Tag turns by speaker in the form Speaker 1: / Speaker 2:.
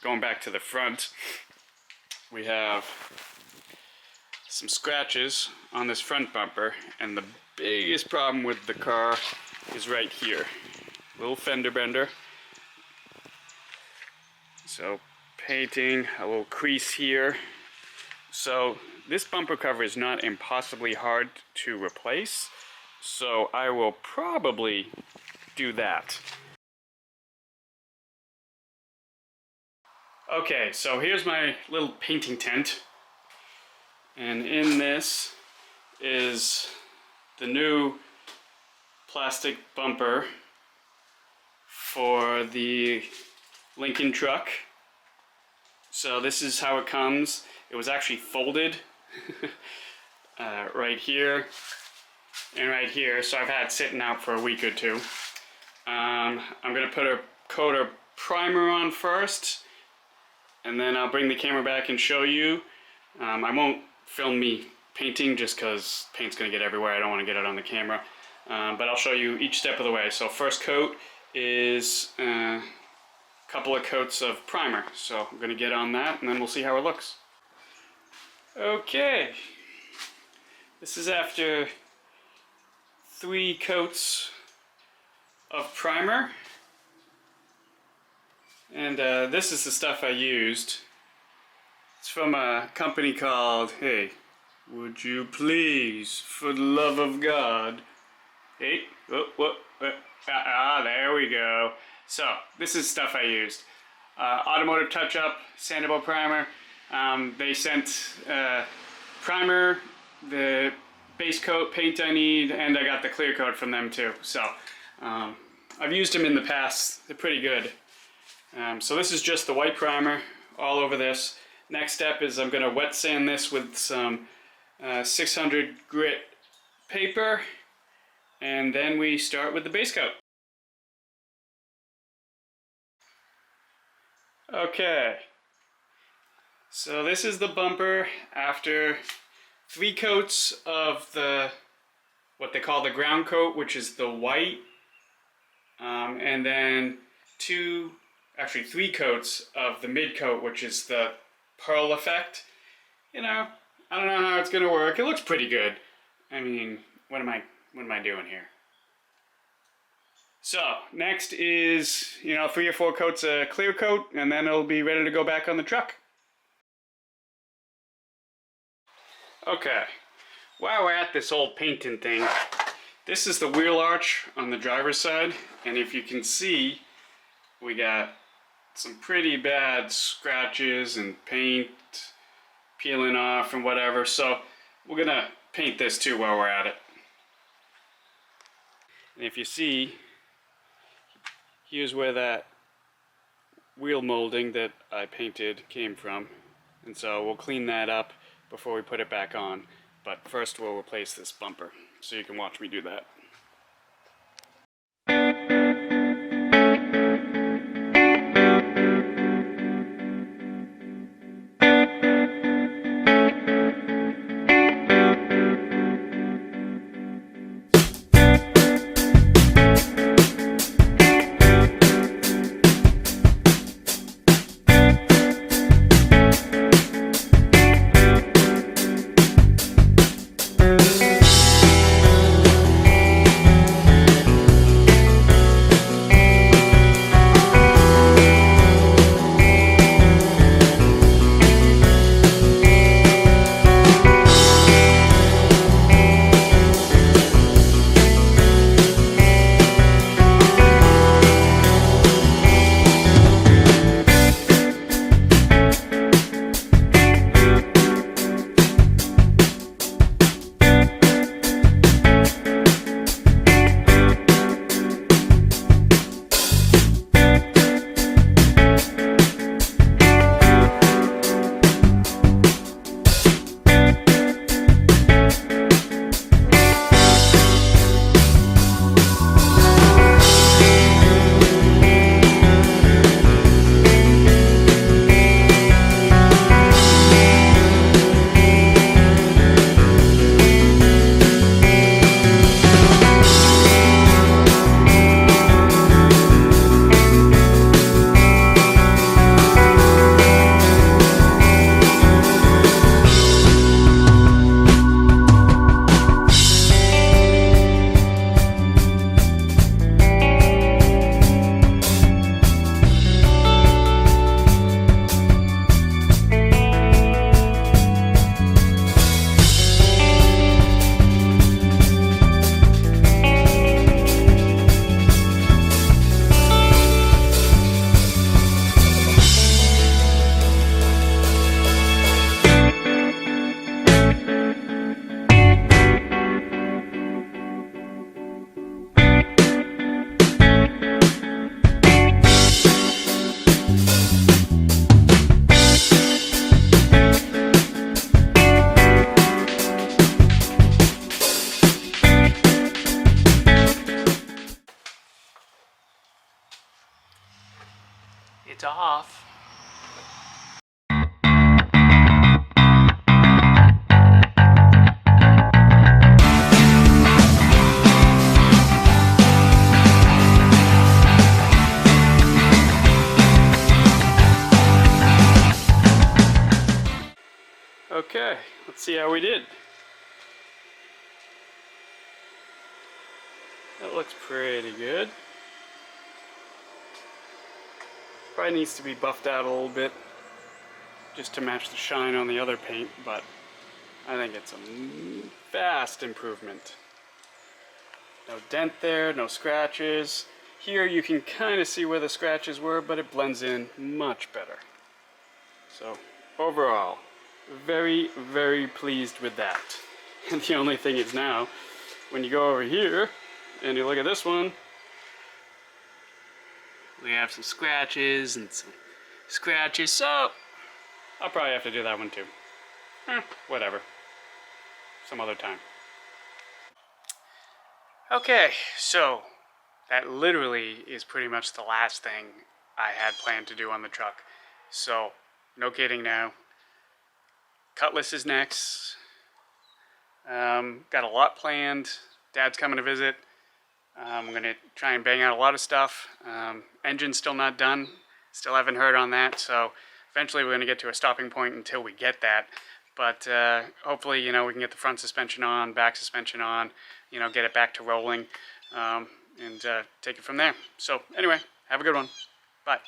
Speaker 1: going back to the front, we have some scratches on this front bumper, and the biggest problem with the car is right here. Little fender bender. So painting a little crease here. So this bumper cover is not impossibly hard to replace, so I will probably do that. Okay, so here's my little painting tent, and in this is the new plastic bumper for the Lincoln truck. So this is how it comes. It was actually folded right here and right here, so I've had it sitting out for a week or two. I'm gonna put a coat of primer on first, and then I'll bring the camera back and show you. I won't film me painting just because paint's gonna get everywhere. I don't want to get it on the camera, but I'll show you each step of the way. So first coat is a couple of coats of primer, so I'm gonna get on that and then we'll see how it looks. Okay, this is after 3 coats of primer, and this is the stuff I used. It's from a company called, hey, would you please, for the love of God, hey, there we go. So this is stuff I used. Automotive Touch-Up Sandable Primer. They sent primer, the base coat paint I need, and I got the clear coat from them too. So I've used them in the past. They're pretty good. So this is just the white primer all over this. Next step is I'm going to wet sand this with some 600 grit paper, and then we start with the base coat. Okay, so this is the bumper after 3 coats of the, what they call the ground coat, which is the white, and then 3 coats of the mid coat, which is the pearl effect. You know, I don't know how it's gonna work. It looks pretty good. I mean, what am I doing here? So next is, 3 or 4 coats of clear coat, and then it'll be ready to go back on the truck. Okay, while we're at this old painting thing, this is the wheel arch on the driver's side, and if you can see, we got some pretty bad scratches and paint peeling off and whatever, so we're gonna paint this too while we're at it. And if you see, here's where that wheel molding that I painted came from, and so we'll clean that up before we put it back on, but first we'll replace this bumper, so you can watch me do that. It's off. Okay, let's see how we did. That looks pretty good. Probably needs to be buffed out a little bit just to match the shine on the other paint, but I think it's a vast improvement. No dent there, no scratches. Here you can kind of see where the scratches were, but it blends in much better. So overall, very, very pleased with that. And the only thing is now, when you go over here and you look at this one, we have some scratches and some scratches, so I'll probably have to do that one too. Whatever. Some other time. Okay, so that literally is pretty much the last thing I had planned to do on the truck. So, no kidding now. Cutlass is next. Got a lot planned. Dad's coming to visit. I'm going to try and bang out a lot of stuff. Engine's still not done. Still haven't heard on that, so eventually we're going to get to a stopping point until we get that. But hopefully, you know, we can get the front suspension on, back suspension on, you know, get it back to rolling, and take it from there. So anyway, have a good one. Bye.